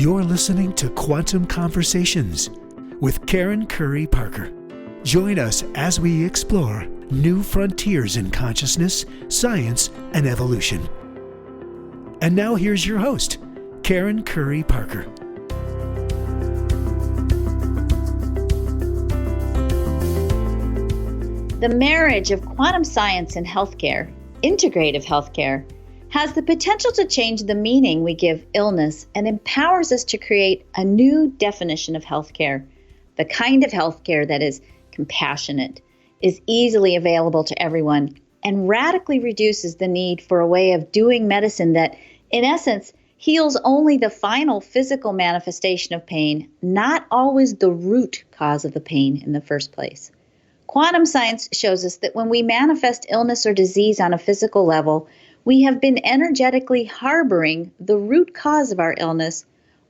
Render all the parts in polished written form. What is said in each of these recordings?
You're listening to Quantum Conversations with Karen Curry Parker. Join us as we explore new frontiers in consciousness, science, and evolution. And now here's your host, Karen Curry Parker. The marriage of quantum science and healthcare, integrative healthcare, has the potential to change the meaning we give illness and empowers us to create a new definition of healthcare, the kind of healthcare that is compassionate, is easily available to everyone, and radically reduces the need for a way of doing medicine that, in essence, heals only the final physical manifestation of pain, not always the root cause of the pain in the first place. Quantum science shows us that when we manifest illness or disease on a physical level, we have been energetically harboring the root cause of our illness,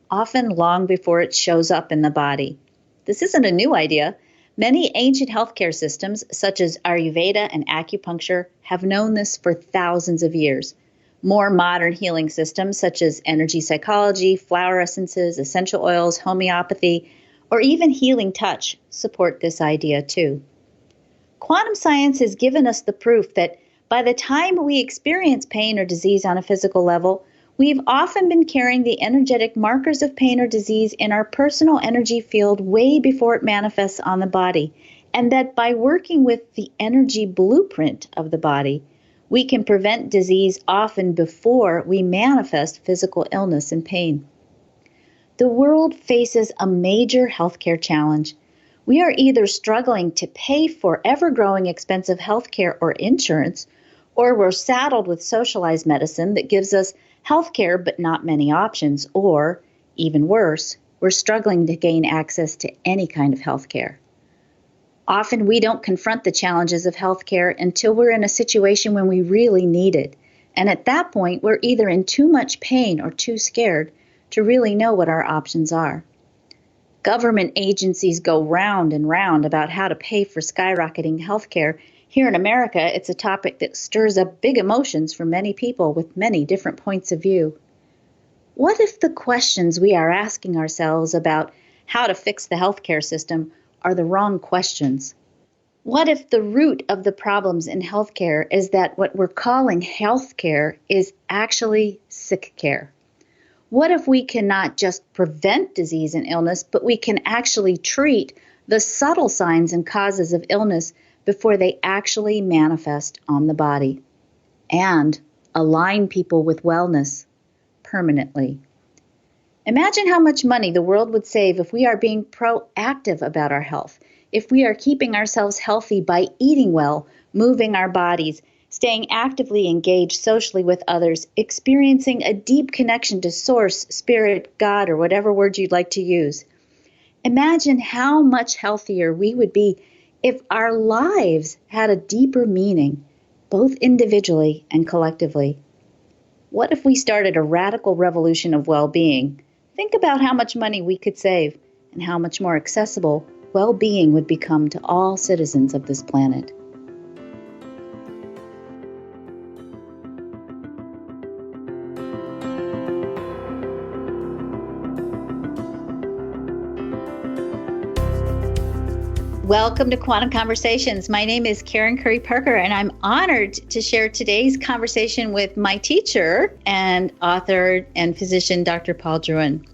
often long before it shows up in the body. This isn't a new idea. Many ancient healthcare systems, such as aryuveda and acupuncture, have known this for thousands of years. More modern healing systems, such as energy psychology, flower essences, essential oils, homeopathy, or even healing touch, support this idea too. Quantum science has given us the proof that by the time we experience pain or disease on a physical level, we've often been carrying the energetic markers of pain or disease in our personal energy field way before it manifests on the body, and that by working with the energy blueprint of the body, we can prevent disease often before we manifest physical illness and pain. The world faces a major healthcare challenge. We are either struggling to pay for ever-growing expensive healthcare or insurance, or we're saddled with socialized medicine that gives us healthcare but not many options, or, even worse, we're struggling to gain access to any kind of healthcare. Often we don't confront the challenges of healthcare until we're in a situation when we really need it, and at that point we're either in too much pain or too scared to really know what our options are. Government agencies go round and round about how to pay for skyrocketing healthcare. Here in America, it's a topic that stirs up big emotions for many people with many different points of view. What if the questions we are asking ourselves about how to fix the healthcare system are the wrong questions? What if the root of the problems in healthcare is that what we're calling healthcare is actually sick care? What if we cannot just prevent disease and illness, but we can actually treat the subtle signs and causes of illness before they actually manifest on the body, and align people with wellness permanently? Imagine how much money the world would save if we are being proactive about our health, if we are keeping ourselves healthy by eating well, moving our bodies, staying actively engaged socially with others, experiencing a deep connection to Source, Spirit, God, or whatever word you'd like to use. Imagine how much healthier we would be if our lives had a deeper meaning, both individually and collectively. What if we started a radical revolution of well-being? Think about how much money we could save and how much more accessible well-being would become to all citizens of this planet. Welcome to Quantum Conversations. My name is Karen Curry Parker, and I'm honored to share today's conversation with my teacher and author and physician, Dr. Paul Drouin.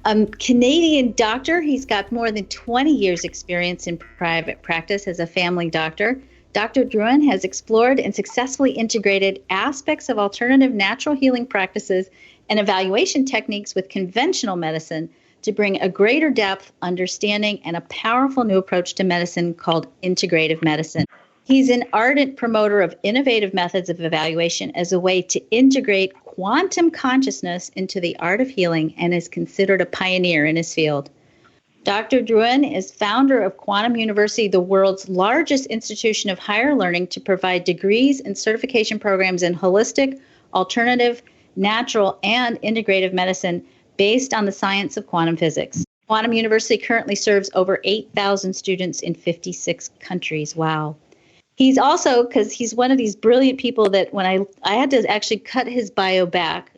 A Canadian doctor, he's got more than 20 years experience in private practice as a family doctor. Dr. Drouin has explored and successfully integrated aspects of alternative natural healing practices and evaluation techniques with conventional medicine to bring a greater depth, understanding, and a powerful new approach to medicine called integrative medicine. He's an ardent promoter of innovative methods of evaluation as a way to integrate quantum consciousness into the art of healing and is considered a pioneer in his field. Dr. Drouin is founder of Quantum University, the world's largest institution of higher learning to provide degrees and certification programs in holistic, alternative, natural, and integrative medicine based on the science of quantum physics. Quantum University currently serves over 8,000 students in 56 countries. Wow. He's also, because he's one of these brilliant people that when I had to actually cut his bio back,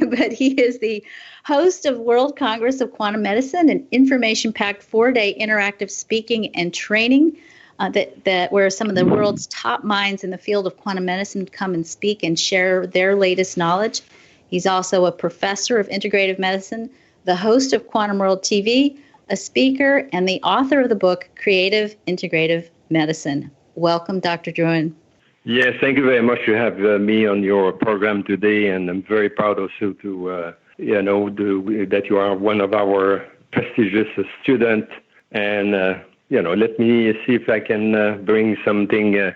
but he is the host of World Congress of Quantum Medicine, an information-packed 4-day interactive speaking and training that where some of the world's top minds in the field of quantum medicine come and speak and share their latest knowledge. He's also a professor of integrative medicine, the host of Quantum World TV, a speaker, and the author of the book, Creative Integrative Medicine. Welcome, Dr. Drouin. Yes, thank you very much to have me on your program today, and I'm very proud also to, that you are one of our prestigious students, and, let me see if I can bring something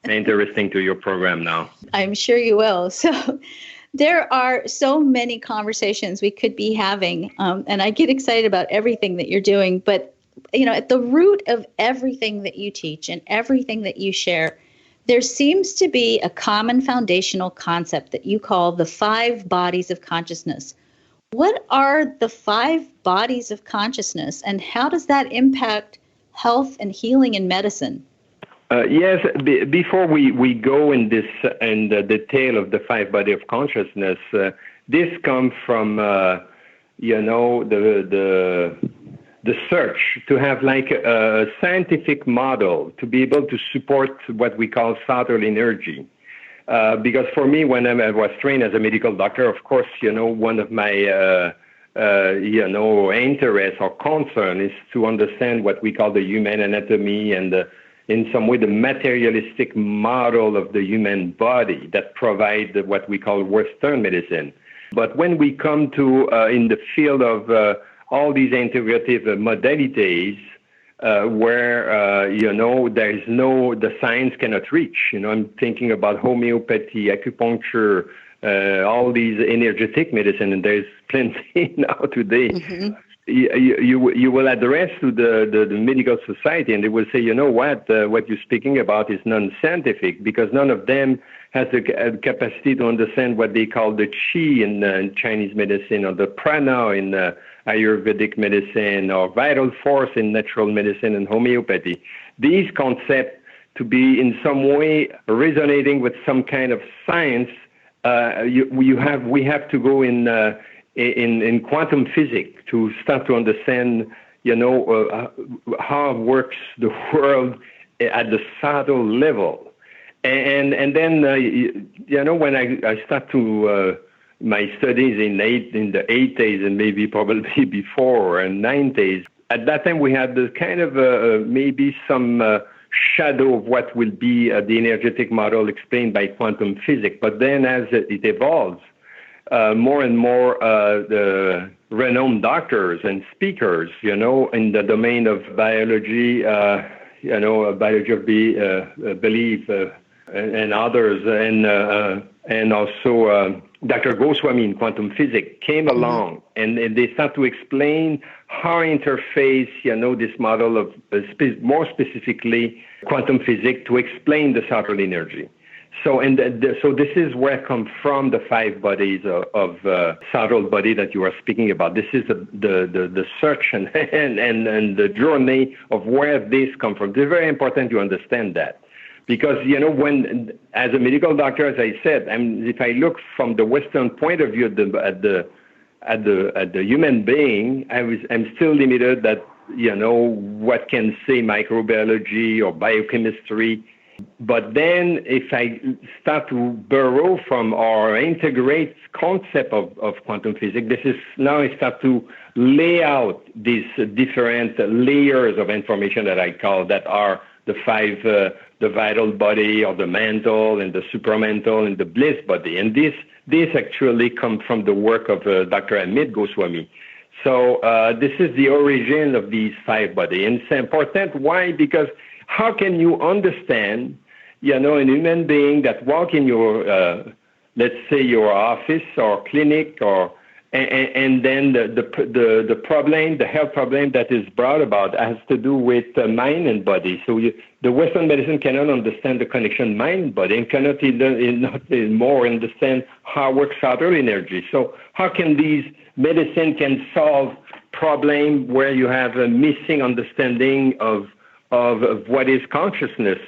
interesting to your program now. I'm sure you will. So there are so many conversations we could be having, and I get excited about everything that you're doing, but at the root of everything that you teach and everything that you share, there seems to be a common foundational concept that you call the 5 bodies of consciousness. What are the 5 bodies of consciousness, and how does that impact health and healing in medicine? Yes, before we go in the detail of the 5 body of consciousness, this comes from, the search to have like a scientific model to be able to support what we call subtle energy. Because for me, when I was trained as a medical doctor, of course, one of my, interest or concern is to understand what we call the human anatomy and in some way the materialistic model of the human body that provide what we call Western medicine. But when we come to in the field of all these integrative modalities where, there is the science cannot reach. I'm thinking about homeopathy, acupuncture, all these energetic medicine, and there's plenty now today. Mm-hmm. You will address to the medical society, and they will say, what you're speaking about is non-scientific, because none of them has the capacity to understand what they call the chi in Chinese medicine, or the prana in Ayurvedic medicine, or vital force in natural medicine and homeopathy. These concepts to be in some way resonating with some kind of science, we have to go in quantum physics to start to understand, how works the world at the subtle level. And then, when I start to my studies in the 80s and maybe probably before and 90s, at that time we had the kind of maybe some shadow of what will be the energetic model explained by quantum physics. But then as it evolves, more and more the renowned doctors and speakers, in the domain of biology, biology of belief, and others, and also Dr. Goswami in quantum physics came along, and they start to explain how interface, this model of more specifically quantum physics to explain the subtle energy. So, so this is where come from the 5 bodies of subtle body that you are speaking about. This is the search and the journey of where this come from. It's very important to understand that. Because, when, as a medical doctor, as I said, if I look from the Western point of view at the human being, I'm still limited that, what can say microbiology or biochemistry. But then if I start to borrow from or integrate concept of quantum physics, this is now I start to lay out these different layers of information that I call that are the 5, the vital body, or the mental, and the supramental, and the bliss body. And this actually comes from the work of Dr. Amit Goswami. So this is the origin of these 5 bodies. And it's important. Why? Because how can you understand, a human being that walk in your, let's say, your office or clinic, or and then the problem, the health problem that is brought about has to do with mind and body. So the Western medicine cannot understand the connection mind and body, and cannot not more understand how works subtle energy. So how can these medicine can solve problem where you have a missing understanding of what is consciousness?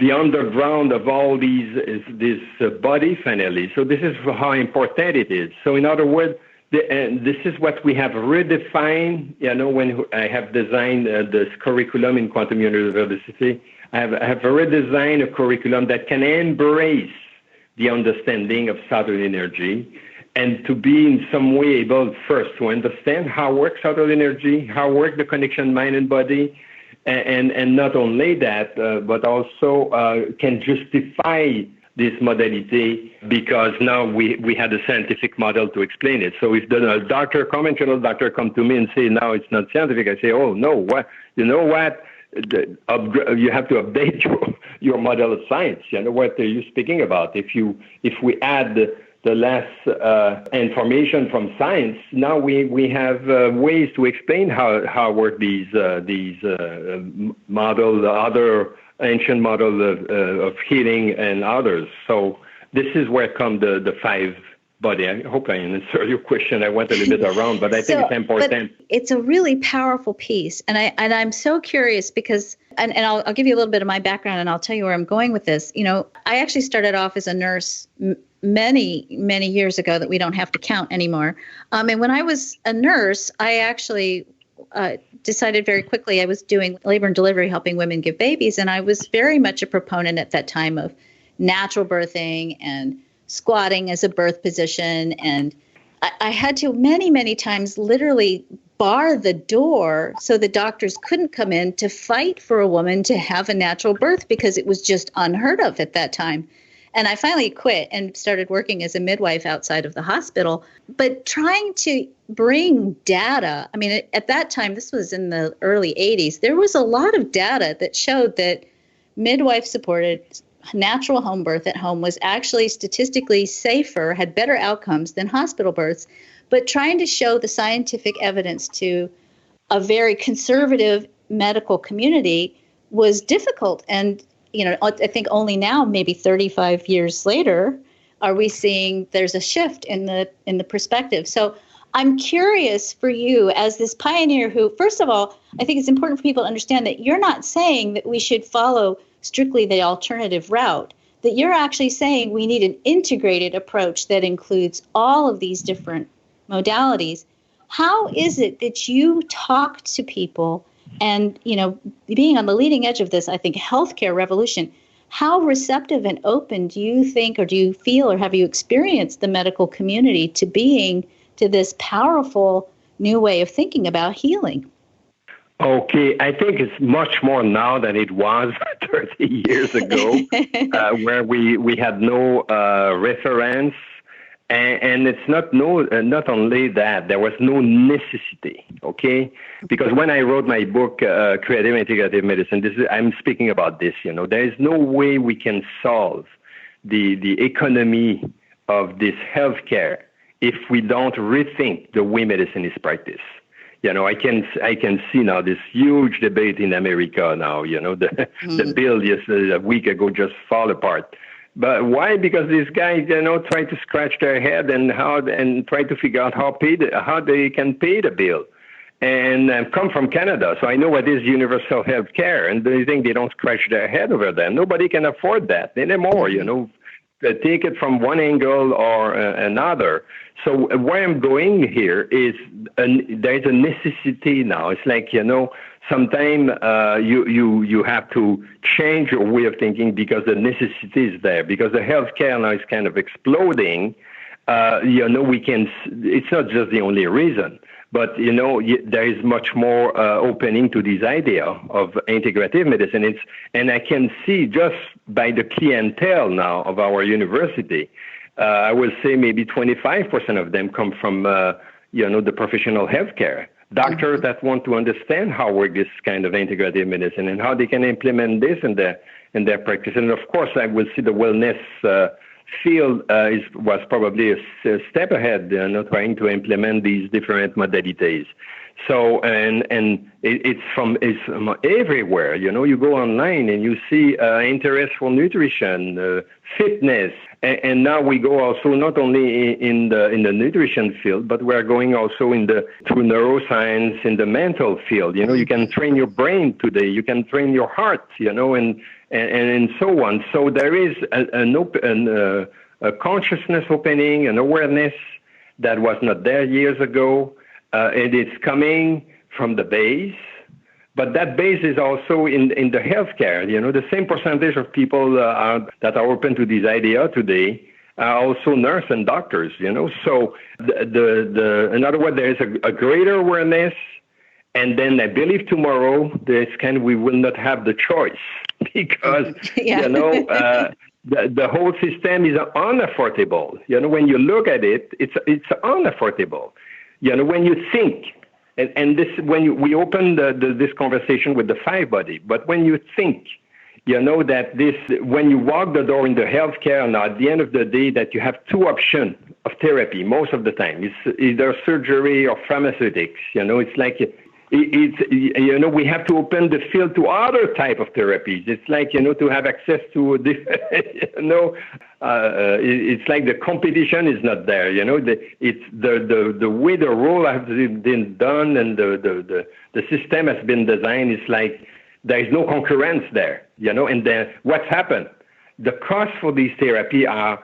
the underground of all these is this body finally. So this is how important it is. So in other words, this is what we have redefined, when I have designed this curriculum in Quantum University. I have redesigned a curriculum that can embrace the understanding of subtle energy and to be in some way able first to understand how works subtle energy, how work the connection mind and body, and not only that, but also can justify this modality because now we had a scientific model to explain it. So if the conventional doctor come to me and say, now it's not scientific, I say, oh, no, what? You know what? You have to update your model of science. What are you speaking about? If we add the less information from science, now we have ways to explain how work these models, other ancient models of healing and others. So this is where come the five body. I hope I answered your question. I went a little bit around, but I think it's important. But it's a really powerful piece, and I'm so curious because, and I'll give you a little bit of my background, and I'll tell you where I'm going with this. I actually started off as a nurse many years ago that we don't have to count anymore. And when I was a nurse, I actually decided very quickly I was doing labor and delivery, helping women give babies, and I was very much a proponent at that time of natural birthing and squatting as a birth position. And I had to many times literally bar the door so the doctors couldn't come in to fight for a woman to have a natural birth because it was just unheard of at that time. And I finally quit and started working as a midwife outside of the hospital. But trying to bring data, I mean, at that time, this was in the early 80s, there was a lot of data that showed that midwife-supported natural home birth at home was actually statistically safer, had better outcomes than hospital births. But trying to show the scientific evidence to a very conservative medical community was difficult. And I think only now, maybe 35 years later, are we seeing there's a shift in the perspective. So I'm curious for you as this pioneer who, first of all, I think it's important for people to understand that you're not saying that we should follow strictly the alternative route, that you're actually saying we need an integrated approach that includes all of these different modalities. How is it that you talk to people and, being on the leading edge of this, I think, healthcare revolution, how receptive and open do you think, or do you feel, or have you experienced the medical community to this powerful new way of thinking about healing? Okay, I think it's much more now than it was 30 years ago, where we had no reference. And it's not only that, there was no necessity, okay? Because when I wrote my book, Creative Integrative Medicine, I'm speaking about this, there is no way we can solve the economy of this healthcare if we don't rethink the way medicine is practiced. I can see now this huge debate in America now, the bill just a week ago just fall apart. But why? Because these guys, try to scratch their head and try to figure out how they can pay the bill. And I've come from Canada, so I know what is universal health care, and they think they don't scratch their head over there. Nobody can afford that anymore, Take it from one angle or another. So where I'm going here is there's a necessity now. It's like, sometimes you have to change your way of thinking because the necessity is there. Because the healthcare now is kind of exploding. It's not just the only reason. But, there is much more opening to this idea of integrative medicine. And I can see just by the clientele now of our university, I will say maybe 25% of them come from, the professional healthcare. Doctors that want to understand how work this kind of integrative medicine and how they can implement this in their practice. And of course, I will see the wellness field was probably a step ahead, trying to implement these different modalities. So it's from everywhere. You go online and you see interest for nutrition, fitness, and now we go also not only in the nutrition field, but we're going also through neuroscience in the mental field. You can train your brain today, you can train your heart, and so on. So there is a consciousness opening, an awareness that was not there years ago. And it's coming from the base, but that base is also in the healthcare. The same percentage of people that are open to this idea today are also nurses and doctors. So in other words, there is a greater awareness, and then I believe tomorrow we will not have the choice because the whole system is unaffordable. When you look at it, it's unaffordable. When you think, and this we opened this conversation with the 5 body, but when you think, that when you walk the door in the healthcare, now at the end of the day, that you have 2 options of therapy most of the time. It's either surgery or pharmaceutics. It's like we have to open the field to other type of therapies. It's like to have access to it's like the competition is not there. It's the way the role has been done and the system has been designed. It's like there is no concurrence there. And then what's happened? The costs for these therapy are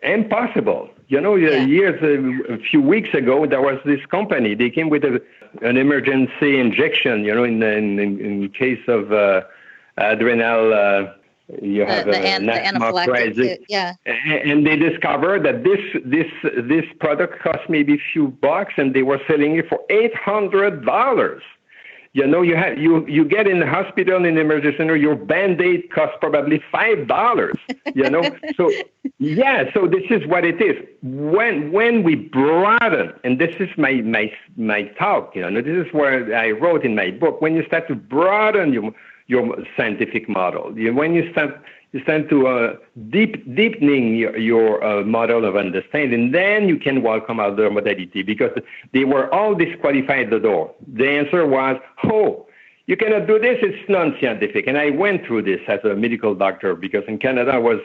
impossible. A few weeks ago, there was this company. They came with an emergency injection. In case of adrenal, you have an asthma crisis. And they discovered that this product cost maybe a few bucks, and they were selling it for $800. You get in the hospital in the emergency center, your Band-Aid costs probably $5. So this is what it is. When we broaden, and this is my talk, this is where I wrote in my book, when you start to broaden your scientific model, when you start to deepening your model of understanding, then you can welcome other modality, because they were all disqualified at the door. The answer was, you cannot do this, it's non-scientific. And I went through this as a medical doctor, because in Canada I was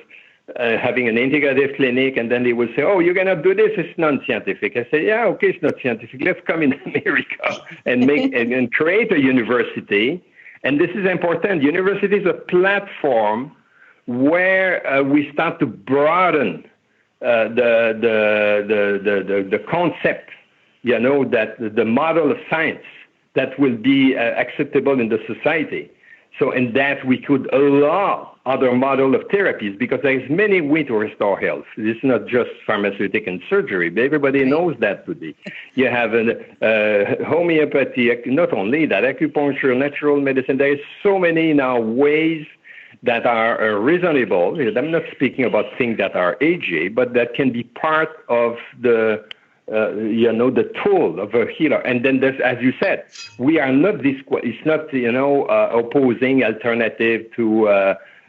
having an integrative clinic, and then they would say, you cannot do this, it's non-scientific. I say, yeah, okay, it's not scientific. Let's come in America and and create a university. And this is important. University is a platform where we start to broaden the concept, that the model of science that will be acceptable in the society. So, and that we could allow other model of therapies, because there is many ways to restore health. It's not just pharmaceutic and surgery, but everybody knows that today. You have homeopathy, not only that, acupuncture, natural medicine. There is so many now ways that are reasonable. I'm not speaking about things that are AGA, but that can be part of the tool of a healer. And then there's, as you said, we are not it's not, opposing alternative to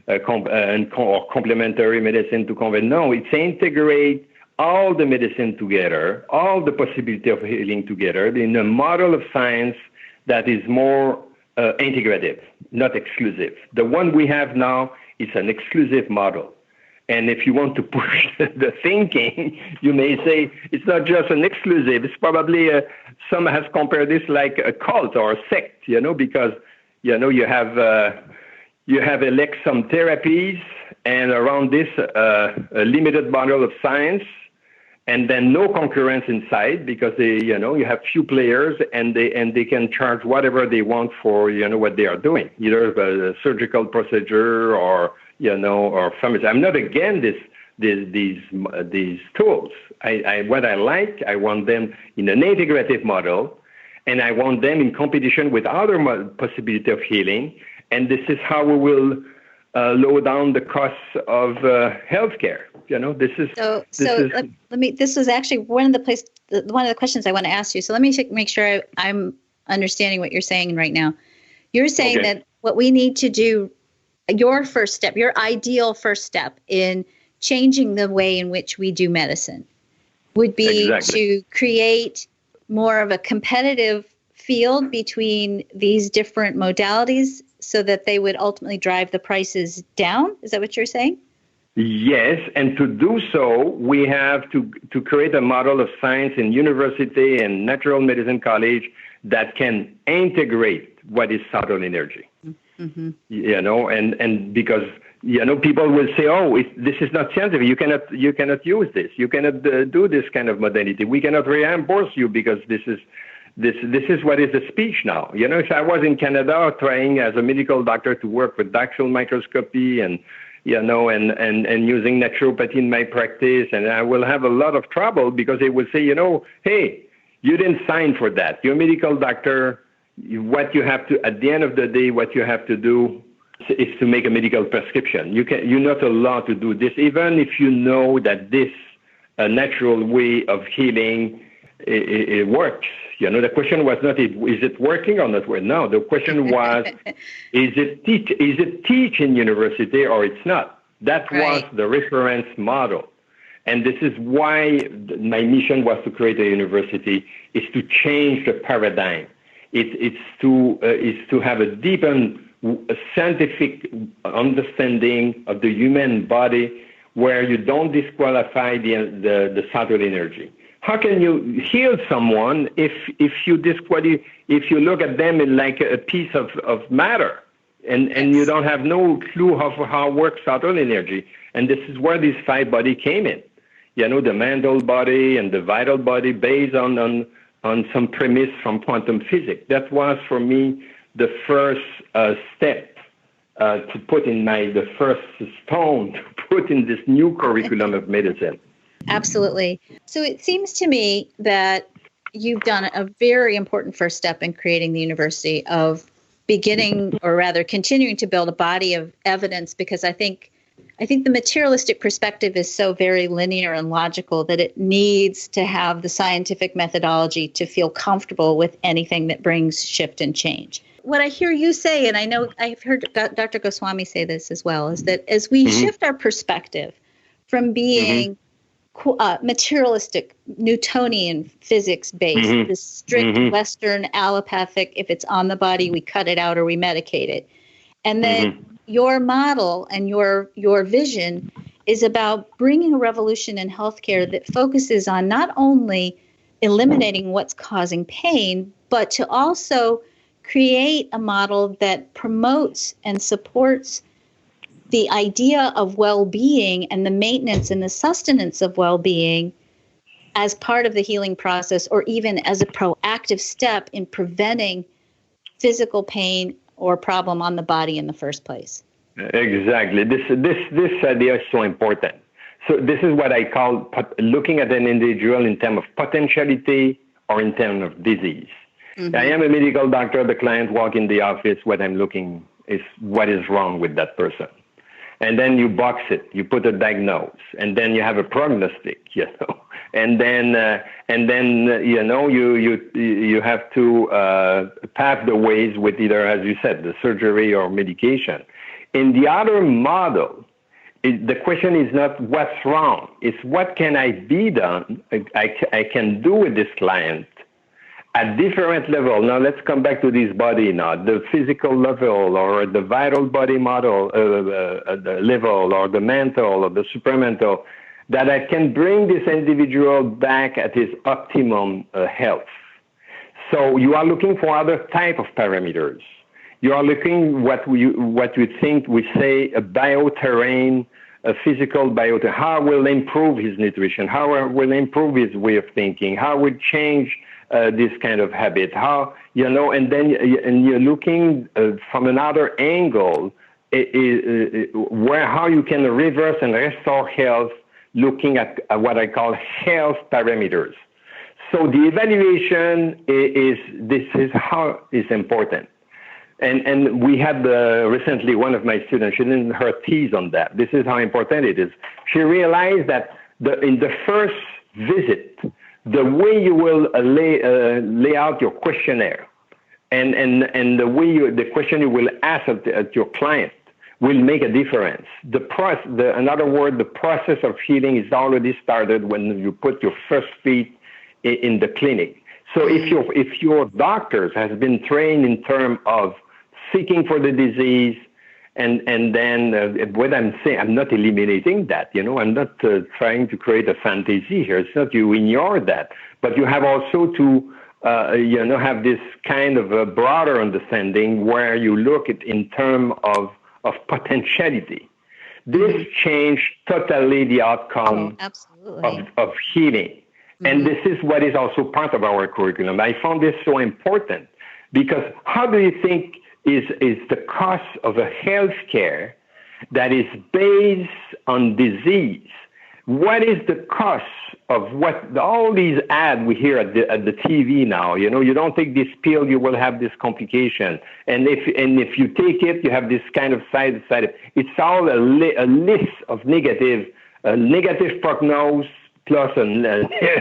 or complementary medicine to conventional. No, it's integrate all the medicine together, all the possibility of healing together in a model of science that is more integrative, not exclusive. The one we have now is an exclusive model. And if you want to push the thinking, you may say it's not just an exclusive. It's probably some has compared this like a cult or a sect, because you have elect some therapies, and around this a limited model of science, and then no concurrence inside, because you have few players, and they can charge whatever they want for what they are doing, either a surgical procedure or or pharmacy. I'm not against these tools. What I want them in an integrative model, and I want them in competition with other possibility of healing. And this is how we will lower down the costs of healthcare. This was actually one of the questions I want to ask you. So let me make sure I'm understanding what you're saying right now. You're saying that what we need to do, your first step, your ideal first step in changing the way in which we do medicine would be to create more of a competitive field between these different modalities so that they would ultimately drive the prices down? Is that what you're saying? Yes, and to do so, we have to create a model of science in university and natural medicine college that can integrate what is subtle energy. Mm-hmm. And because, people will say, this is not scientific. You cannot use this. You cannot do this kind of modality. We cannot reimburse you because this is what is the speech now. If I was in Canada trying as a medical doctor to work with digital microscopy and using naturopathy in my practice, and I will have a lot of trouble because they will say, hey, you didn't sign for that. You're a medical doctor. At the end of the day, what you have to do is to make a medical prescription. You're not allowed to do this, even if you know that this natural way of healing it works. The question was not is it working or not working. No, the question was is it teach in university or it's not. That was the reference model, and this is why my mission was to create a university, is to change the paradigm. It's to have a deepened scientific understanding of the human body, where you don't disqualify the subtle energy. How can you heal someone if you look at them in like a piece of matter, and you don't have no clue how works subtle energy? And this is where these 5 bodies came in. The mental body and the vital body, based on some premise from quantum physics. That was for me the first step to put in the first stone to put in this new curriculum of medicine. Absolutely. So it seems to me that you've done a very important first step in creating the university, of beginning, or rather continuing to build a body of evidence, because I think the materialistic perspective is so very linear and logical that it needs to have the scientific methodology to feel comfortable with anything that brings shift and change. What I hear you say, and I know I've heard Dr. Goswami say this as well, is that as we shift our perspective from being materialistic, Newtonian physics-based, the strict Western allopathic, if it's on the body, we cut it out or we medicate it. And then your model and your vision is about bringing a revolution in healthcare that focuses on not only eliminating what's causing pain, but to also create a model that promotes and supports the idea of well-being and the maintenance and the sustenance of well-being as part of the healing process, or even as a proactive step in preventing physical pain or problem on the body in the first place. Exactly. This idea is so important. So this is what I call looking at an individual in terms of potentiality or in terms of disease. I am a medical doctor. The client walk in the office. What I'm looking is what is wrong with that person. And then you box it, you put a diagnose, and then you have a prognostic, and then you have to pave the ways with either, as you said, the surgery or medication. In the other model, the question is not what's wrong, it's what can I be done, I can do with this client at different level. Now let's come back to this body now, the physical level or the vital body model, the level or the mental or the supramental, that I can bring this individual back at his optimum health. So you are looking for other type of parameters. You are looking what we think we say a bioterrain, a physical bioterrain. How will improve his nutrition? How will improve his way of thinking? How will change this kind of habit? How, and then you're looking from another angle, how you can reverse and restore health, looking at what I call health parameters. So the evaluation is how is important. And we had recently one of my students, she didn't her tease on that. This is how important it is. She realized that in the first visit, the way you will lay out your questionnaire and the way the question you will ask at your client will make a difference. In other words, the process of healing is already started when you put your first feet in the clinic. So if your doctors has been trained in terms of seeking for the disease, and then what I'm saying, I'm not eliminating that. I'm not trying to create a fantasy here. It's not you ignore that, but you have also to have this kind of a broader understanding where you look at in terms of potentiality. This changed totally the outcome of healing. And this is what is also part of our curriculum. I found this so important because how do you think is the cost of a health care that is based on disease? What is the cost of what all these ads we hear at the TV now? You don't take this pill, you will have this complication, and if you take it, you have this kind of side effect. It's all a list of negative prognosis plus a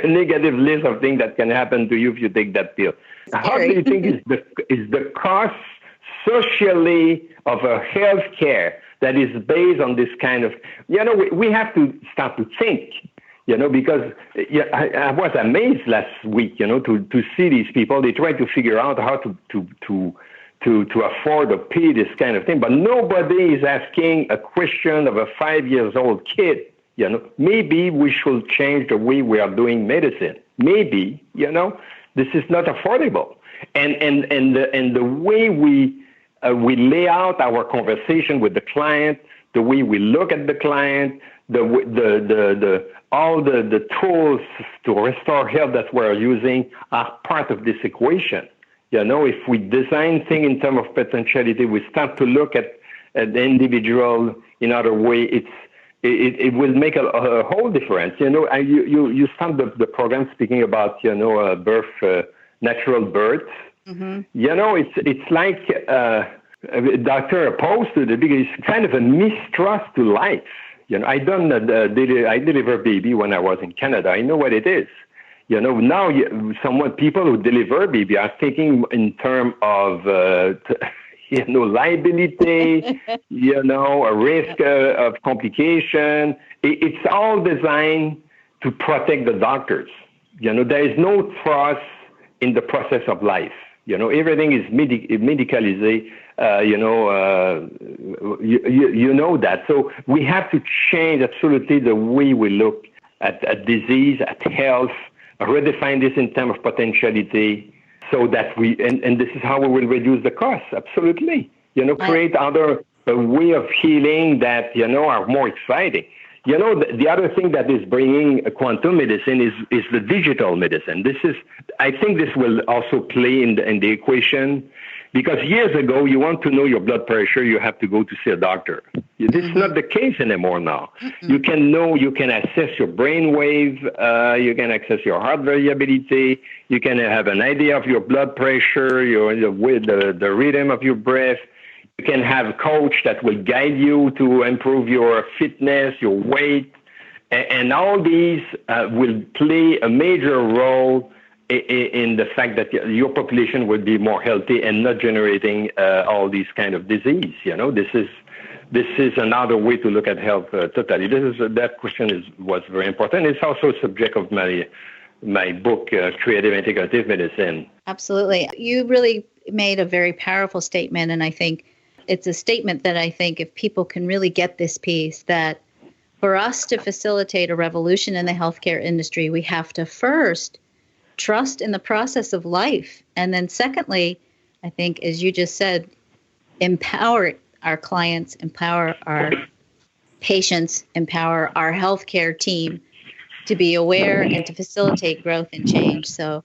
negative list of things that can happen to you if you take that pill. How do you think is the cost socially of a health care that is based on this kind of, we have to start to think, because I was amazed last week, to see these people. They try to figure out how to afford or pay this kind of thing, but nobody is asking a question of a 5-year-old kid. Maybe we should change the way we are doing medicine. Maybe, this is not affordable, and the way we lay out our conversation with the client, the way we look at the client, all the tools to restore health that we're using are part of this equation. If we design things in terms of potentiality, we start to look at the individual in other way. It will make a whole difference. You start the program speaking about natural birth. Mm-hmm. It's like a doctor opposed to it because it's kind of a mistrust to life. I deliver baby when I was in Canada. I know what it is. Now people who deliver baby are thinking in terms of liability, a risk of complication. It's all designed to protect the doctors. There is no trust in the process of life. Everything is medicalized. You know that. So we have to change absolutely the way we look at disease, at health, redefine this in terms of potentiality, so that and this is how we will reduce the cost. Absolutely. Create other way of healing that, are more exciting. The other thing that is bringing quantum medicine is the digital medicine. I think this will also play in the equation, because years ago, you want to know your blood pressure, you have to go to see a doctor. This is not the case anymore now. Mm-hmm. You can assess your brain wave, you can access your heart variability, you can have an idea of your blood pressure, the rhythm of your breath. You can have a coach that will guide you to improve your fitness, your weight, and all these will play a major role in the fact that your population will be more healthy and not generating all these kind of disease. This is another way to look at health totally. That question was very important. It's also a subject of my book, Creative Integrative Medicine. Absolutely. You really made a very powerful statement, and I think it's a statement that I think if people can really get this piece, that for us to facilitate a revolution in the healthcare industry, we have to first trust in the process of life. And then secondly, I think, as you just said, empower our clients, empower our patients, empower our healthcare team to be aware and to facilitate growth and change. So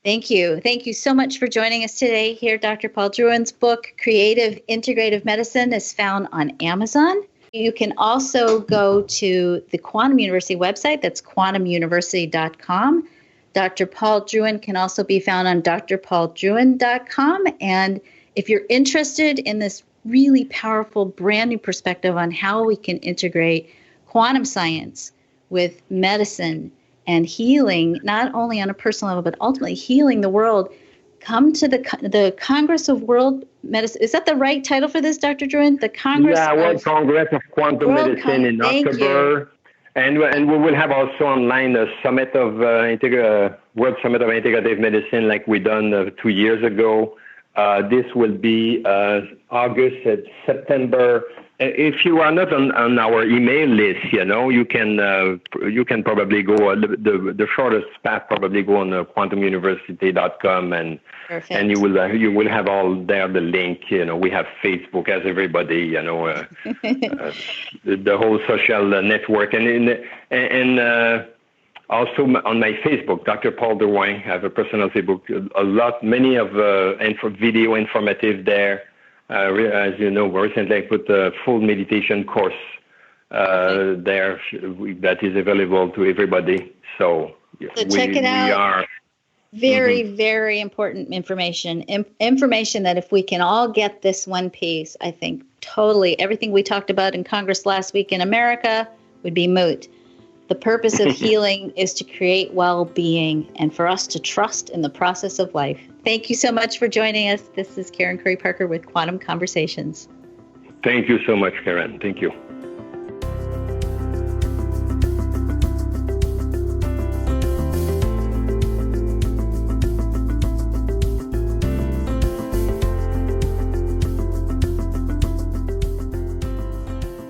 thank you. Thank you so much for joining us today here. Dr. Paul Drouin's book, Creative Integrative Medicine, is found on Amazon. You can also go to the Quantum University website. That's quantumuniversity.com. Dr. Paul Drouin can also be found on drpauldrouin.com. And if you're interested in this really powerful, brand new perspective on how we can integrate quantum science with medicine and healing, not only on a personal level, but ultimately healing the world, come to the Congress of World Medicine. Is that the right title for this, Dr. Drouin? The Congress World Congress of Quantum Medicine in October. And we will have also online a summit of World Summit of Integrative Medicine like we done 2 years ago. This will be August and September. If you are not on our email list, you can probably go the shortest path, probably go on quantumuniversity.com and Perfect. and you will have all there the link. We have Facebook as everybody. The whole social network and also on my Facebook, Dr. Paul Drouin. I have a personal Facebook. Many of video informative there. As you know, recently I put a full meditation course there that is available to everybody. So check it out. Very, very important information. Information that if we can all get this one piece, I think totally everything we talked about in Congress last week in America would be moot. The purpose of healing is to create well-being and for us to trust in the process of life. Thank you so much for joining us. This is Karen Curry Parker with Quantum Conversations. Thank you so much, Karen. Thank you.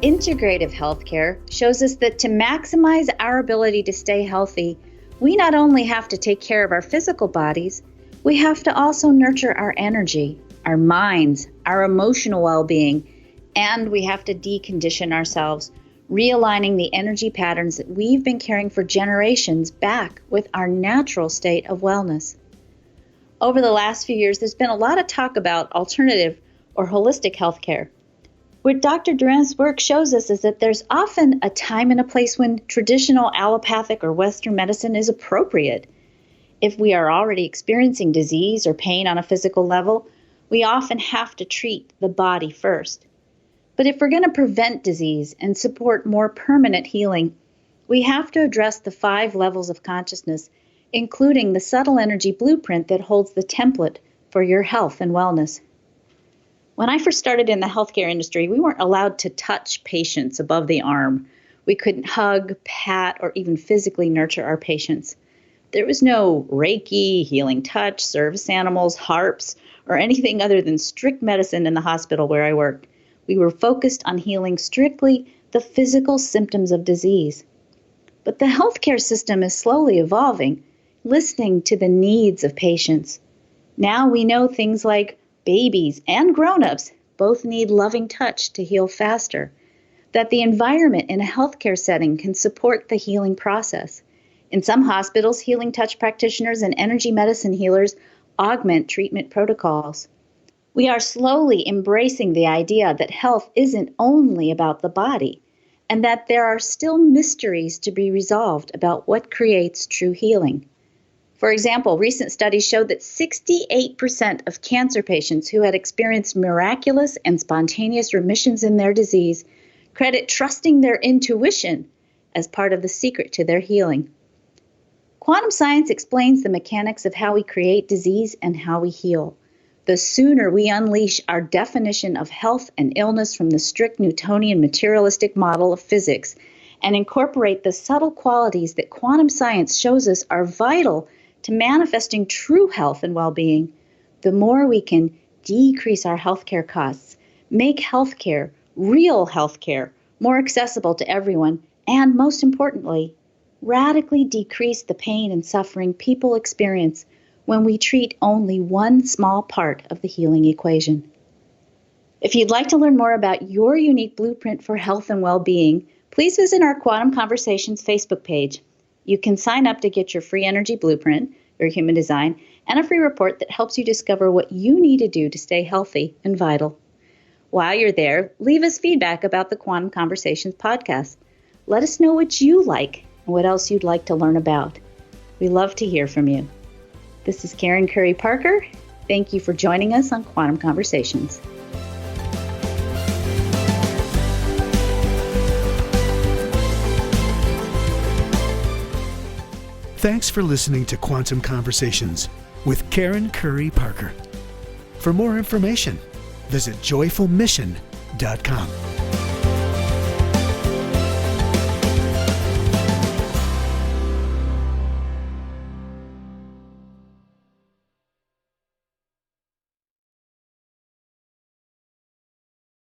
Integrative healthcare shows us that to maximize our ability to stay healthy, we not only have to take care of our physical bodies, we have to also nurture our energy, our minds, our emotional well-being, and we have to decondition ourselves, realigning the energy patterns that we've been carrying for generations back with our natural state of wellness. Over the last few years, there's been a lot of talk about alternative or holistic healthcare. What Dr. Drouin's work shows us is that there's often a time and a place when traditional allopathic or Western medicine is appropriate. If we are already experiencing disease or pain on a physical level, we often have to treat the body first. But if we're going to prevent disease and support more permanent healing, we have to address the 5 levels of consciousness, including the subtle energy blueprint that holds the template for your health and wellness. When I first started in the healthcare industry, we weren't allowed to touch patients above the arm. We couldn't hug, pat, or even physically nurture our patients. There was no Reiki, healing touch, service animals, harps, or anything other than strict medicine in the hospital where I worked. We were focused on healing strictly the physical symptoms of disease. But the healthcare system is slowly evolving, listening to the needs of patients. Now we know things like babies and grown-ups both need loving touch to heal faster, that the environment in a healthcare setting can support the healing process. In some hospitals, healing touch practitioners and energy medicine healers augment treatment protocols. We are slowly embracing the idea that health isn't only about the body, and that there are still mysteries to be resolved about what creates true healing. For example, recent studies showed that 68% of cancer patients who had experienced miraculous and spontaneous remissions in their disease credit trusting their intuition as part of the secret to their healing. Quantum science explains the mechanics of how we create disease and how we heal. The sooner we unleash our definition of health and illness from the strict Newtonian materialistic model of physics and incorporate the subtle qualities that quantum science shows us are vital to manifesting true health and well-being, the more we can decrease our healthcare costs, make healthcare, real healthcare, more accessible to everyone, and most importantly, radically decrease the pain and suffering people experience when we treat only one small part of the healing equation. If you'd like to learn more about your unique blueprint for health and well-being, please visit our Quantum Conversations Facebook page. You can sign up to get your free energy blueprint, your human design, and a free report that helps you discover what you need to do to stay healthy and vital. While you're there, leave us feedback about the Quantum Conversations podcast. Let us know what you like and what else you'd like to learn about. We love to hear from you. This is Karen Curry Parker. Thank you for joining us on Quantum Conversations. Thanks for listening to Quantum Conversations with Karen Curry Parker. For more information, visit joyfulmission.com.